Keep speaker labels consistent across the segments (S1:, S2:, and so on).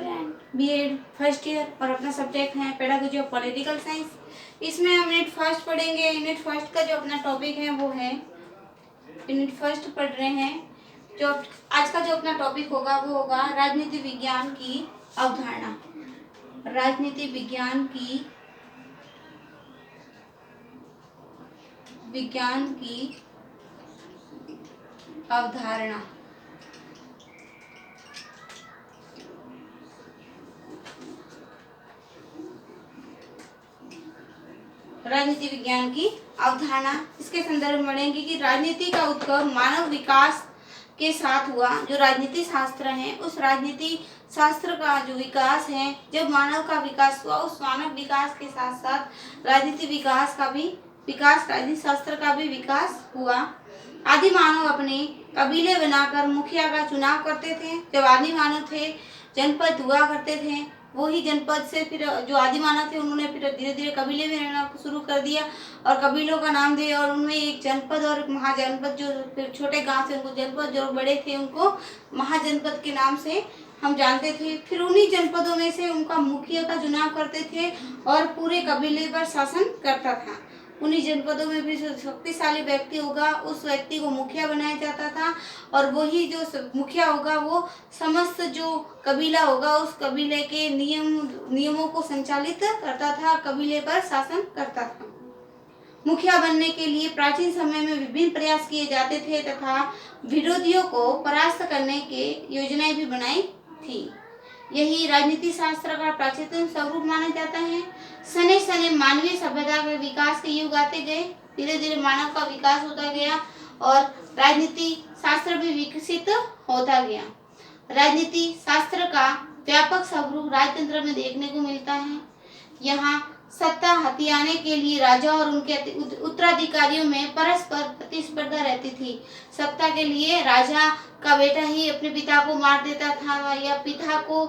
S1: Student, BEd first year और अपना subject है पेडागोजी ऑफ पॉलिटिकल साइंस। इसमें हम यूनिट फर्स्ट पढ़ेंगे। यूनिट फर्स्ट का जो अपना टॉपिक है वो है, यूनिट फर्स्ट पढ़ रहे हैं। जो आज का जो अपना टॉपिक होगा वो होगा राजनीति विज्ञान की अवधारणा। राजनीति विज्ञान की अवधारणा। राजनीति विज्ञान की अवधारणा, इसके संदर्भ में पढ़ेंगे कि राजनीति का उद्गम मानव विकास के साथ हुआ। जो राजनीति शास्त्र है, उस राजनीति शास्त्र का जो विकास है, जब मानव का विकास हुआ, उस मानव विकास के साथ साथ राजनीति राजनीति शास्त्र का भी विकास हुआ। आदि मानव अपने कबीले बनाकर मुखिया का चुनाव करते थे। जब आदि मानव थे, जनपद हुआ करते थे, वही जनपद से फिर जो आदि मानव थे उन्होंने फिर धीरे धीरे कबीले में रहना शुरू कर दिया और कबीलों का नाम दिया और उनमें एक जनपद और महाजनपद, जो फिर छोटे गांव से उनको जनपद, जो बड़े थे उनको महाजनपद के नाम से हम जानते थे। फिर उन्हीं जनपदों में से उनका मुखिया का चुनाव करते थे और पूरे कबीले पर शासन करता था। उन्हीं जनपदों में भी जो शक्तिशाली व्यक्ति होगा उस व्यक्ति को मुखिया बनाया जाता था और वही जो मुखिया होगा वो समस्त जो कबीला होगा उस कबीले के नियमों को संचालित करता था, कबीले पर शासन करता था। मुखिया बनने के लिए प्राचीन समय में विभिन्न प्रयास किए जाते थे तथा विरोधियों को परास्त करने के योजनाएं भी बनाई थी। यही राजनीति शास्त्र का प्राचीनतम स्वरूप माना जाता है। सने सने मानवीय सभ्यता के विकास के युग आते गए, धीरे धीरे मानव का विकास होता गया और राजनीति शास्त्र भी विकसित होता गया। राजनीति शास्त्र का व्यापक स्वरूप राजतंत्र में देखने को मिलता है। यहाँ सत्ता हथियाने के लिए राजा और उनके उत्तराधिकारियों में परस्पर प्रतिस्पर्धा रहती थी। सत्ता के लिए राजा का बेटा ही अपने पिता को मार देता था या पिता को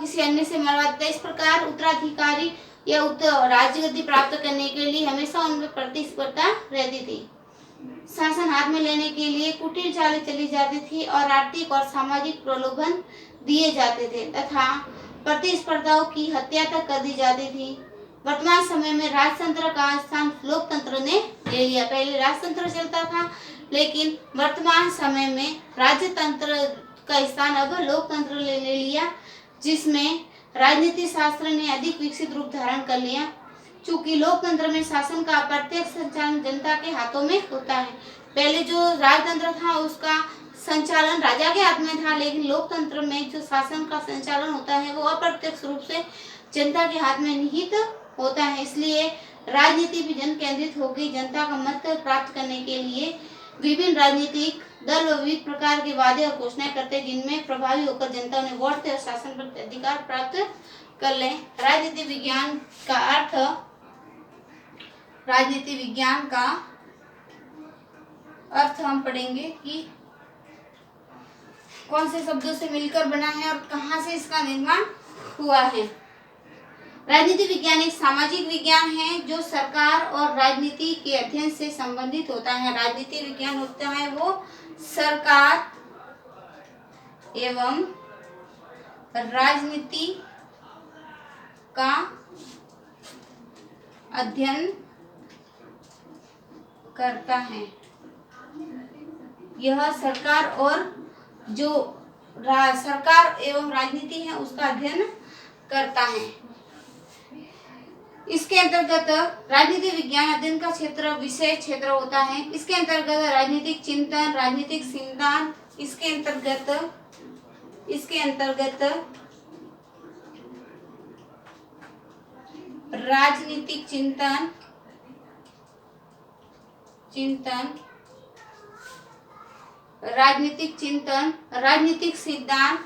S1: किसी अन्य से मरवा देता। इस प्रकार उत्तराधिकारी या राजगद्दी प्राप्त करने के लिए हमेशा उनमें प्रतिस्पर्धा रहती थी। शासन हाथ में लेने के लिए कुटिल चालें चली जाती थी और आर्थिक और सामाजिक प्रलोभन दिए जाते थे तथा प्रतिस्पर्धाओं की हत्या तक कर दी जाती थी। वर्तमान समय में राजतंत्र का स्थान लोकतंत्र ने ले लिया। पहले राजतंत्र चलता था लेकिन वर्तमान समय में राजतंत्र का स्थान अब लोकतंत्र ले लिया, जिसमें राजनीति शास्त्र ने अधिक विकसित रूप धारण कर लिया। चूंकि लोकतंत्र में शासन का प्रत्यक्ष संचालन जनता के हाथों में होता है। पहले जो राजतंत्र था उसका संचालन राजा के हाथ में था, लेकिन लोकतंत्र में जो शासन का संचालन होता है वो अप्रत्यक्ष रूप से जनता के हाथ में निहित होता है। इसलिए राजनीति भी जन केंद्रित हो गई। जनता का मत प्राप्त करने के लिए विभिन्न राजनीतिक दल विविध प्रकार के वादे और घोषणाएं करते, जिनमें प्रभावी होकर जनता उन्हें वोट दे और शासन पर अधिकार प्राप्त कर ले। राजनीति विज्ञान का अर्थ, राजनीति विज्ञान का अर्थ हम पढ़ेंगे कि कौन से शब्दों से मिलकर बना है और कहां से इसका निर्माण हुआ है। राजनीति विज्ञान एक सामाजिक विज्ञान है जो सरकार और राजनीति के अध्ययन से संबंधित होता है। राजनीति विज्ञान होता है वो सरकार एवं राजनीति का अध्ययन करता है। यह सरकार और जो सरकार एवं राजनीति है उसका अध्ययन करता है। इसके अंतर्गत राजनीति विज्ञान अध्ययन का विषय क्षेत्र होता है। इसके अंतर्गत राजनीतिक चिंतन, राजनीतिक सिद्धांत, इसके अंतर्गत राजनीतिक चिंतन, राजनीतिक सिद्धांत,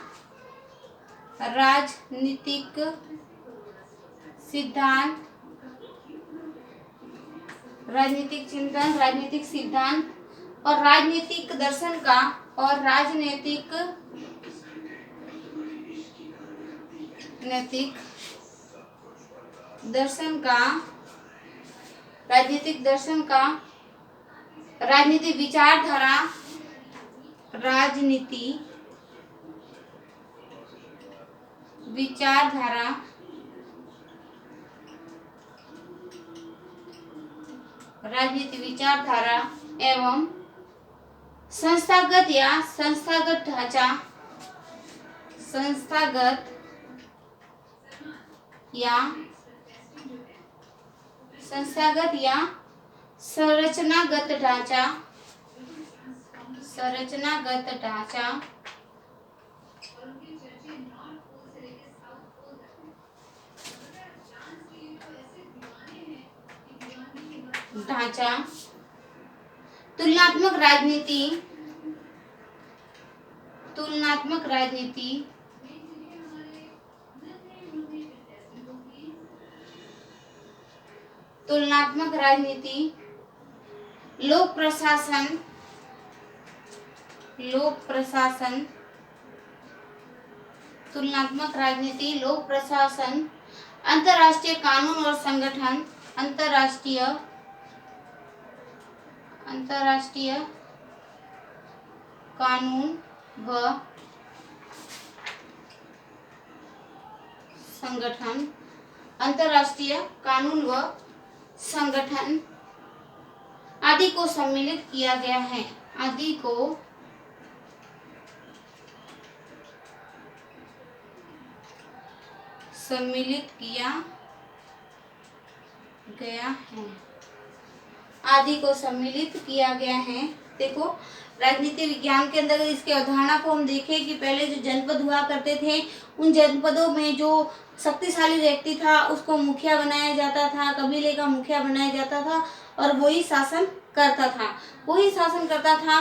S1: राजनीतिक चिंतन, राजनीतिक सिद्धांत और राजनीतिक दर्शन का और राजनीतिक दर्शन का राजनीतिक विचारधारा, राजनीति विचारधारा राजनीति विचारधारा एवं संस्थागत या संस्थागत ढांचा संस्थागत या संरचनागत ढांचा तुलनात्मक राजनीति लोक प्रशासन अंतर्राष्ट्रीय कानून और संगठन अंतर्राष्ट्रीय कानून व संगठन आदि को सम्मिलित किया गया है। देखो, राजनीति विज्ञान के अंदर इसके अवधारणा को हम देखें कि पहले जो जनपद हुआ करते थे, उन जनपदों में जो शक्तिशाली व्यक्ति था उसको मुखिया बनाया जाता था, कबीले का मुखिया बनाया जाता था और वही शासन करता था।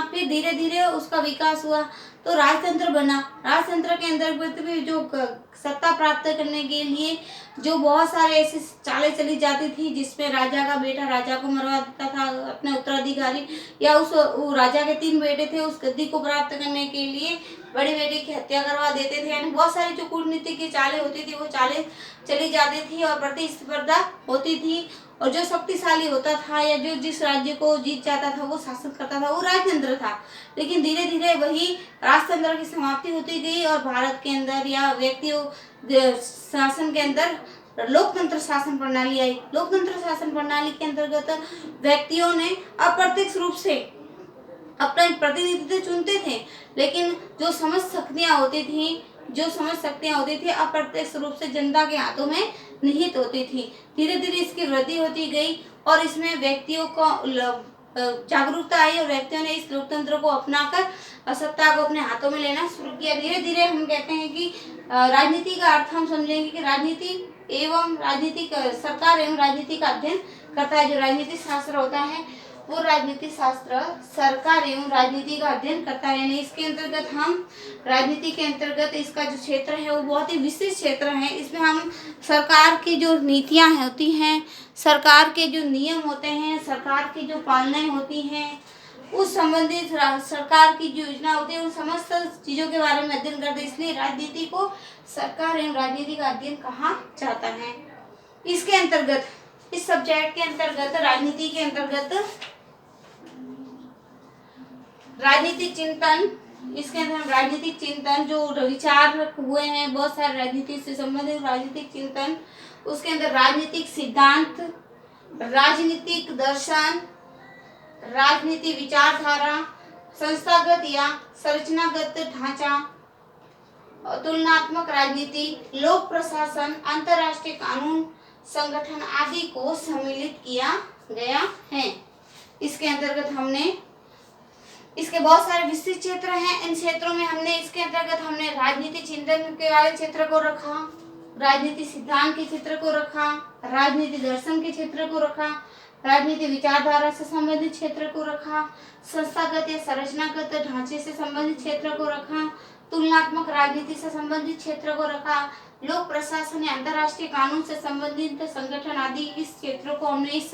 S1: फिर धीरे धीरे उसका विकास हुआ तो राजतंत्र बना। राजतंत्र के अंतर्गत भी जो सत्ता प्राप्त करने के लिए जो बहुत सारे ऐसी चालें चली जाती थी, जिसमें राजा का बेटा राजा को मरवा देता था, अपने उत्तराधिकारी, या उस राजा के 3 बेटे थे, उस गद्दी को प्राप्त करने के लिए बड़े बेटे की हत्या करवा देते थे। यानी बहुत सारी जो कूटनीति की चालें होती थी वो चालें चली जाती थी और प्रतिस्पर्धा होती थी, और जो शक्तिशाली होता था या जो जिस राज्य को जीत जाता था वो शासन करता था, वो राजतंत्र था। लेकिन धीरे धीरे वही राजतंत्र की समाप्ति होती गई और भारत के अंदर या व्यक्तियों शासन के अंदर लोकतंत्र शासन प्रणाली आई। लोकतंत्र शासन प्रणाली के अंतर्गत व्यक्तियों ने अप्रत्यक्ष रूप से अपना प्रतिनिधित्व चुनते थे, लेकिन जो समझ शक्तियां होती थी अप्रत्यक्ष रूप से जनता के हाथों में निहित होती थी। धीरे धीरे इसकी वृद्धि होती गई और इसमें व्यक्तियों को जागरूकता आई और व्यक्तियों ने इस लोकतंत्र को अपनाकर सत्ता को अपने हाथों में लेना शुरू किया। धीरे धीरे हम कहते हैं कि राजनीति का अर्थ हम समझेंगे कि सरकार एवं राजनीति का अध्ययन करता है। जो राजनीतिक शास्त्र होता है वो राजनीतिक शास्त्र सरकार एवं राजनीति का अध्ययन करता है। यानी इसके अंतर्गत हम राजनीति के अंतर्गत इसका जो क्षेत्र है वो बहुत ही विशिष्ट क्षेत्र है। इसमें हम सरकार की जो नीतियां होती हैं, सरकार के जो नियम होते हैं, सरकार की जो पालनाएं होती हैं, उस संबंधित सरकार की जो योजना होती है, उन समस्त चीज़ों के बारे में अध्ययन करते हैं। इसलिए राजनीति को सरकार एवं राजनीति का अध्ययन कहा जाता है। इसके अंतर्गत, इस सब्जेक्ट के अंतर्गत, राजनीति के अंतर्गत राजनीतिक चिंतन, इसके अंदर राजनीतिक चिंतन जो विचार हुए हैं, बहुत सारे राजनीति से संबंधित राजनीतिक चिंतन, उसके अंदर राजनीतिक सिद्धांत, राजनीतिक दर्शन, राजनीति विचारधारा, संस्थागत या संरचनागत ढांचा, तुलनात्मक राजनीति, लोक प्रशासन, अंतर्राष्ट्रीय कानून, संगठन आदि को सम्मिलित किया गया है। इसके अंतर्गत हमने, इसके बहुत सारे विस्तृत क्षेत्र हैं। इन क्षेत्रों में इसके अंतर्गत हमने राजनीति चिंतन के वाले क्षेत्र को रखा, राजनीति सिद्धांत के क्षेत्र को रखा, राजनीति दर्शन के क्षेत्र को रखा, राजनीति विचारधारा से संबंधित क्षेत्र को रखा, संस्थागत या संरचनागत ढांचे से संबंधित क्षेत्र को रखा, तुलनात्मक राजनीति से संबंधित क्षेत्र को रखा, लोक प्रशासन या अंतर्राष्ट्रीय कानून से संबंधित संगठन आदि इस क्षेत्रों को हमने इस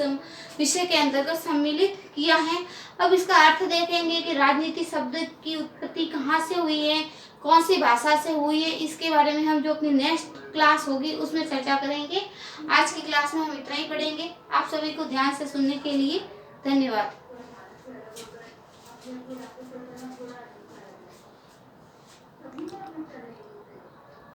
S1: विषय के अंतर्गत सम्मिलित किया है। अब इसका अर्थ देखेंगे कि राजनीति शब्द की उत्पत्ति कहाँ से हुई है, कौन सी भाषा से हुई है, इसके बारे में हम जो अपनी नेक्स्ट क्लास होगी उसमें चर्चा करेंगे। आज की क्लास में हम इतना ही पढ़ेंगे। आप सभी को ध्यान से सुनने के लिए धन्यवाद।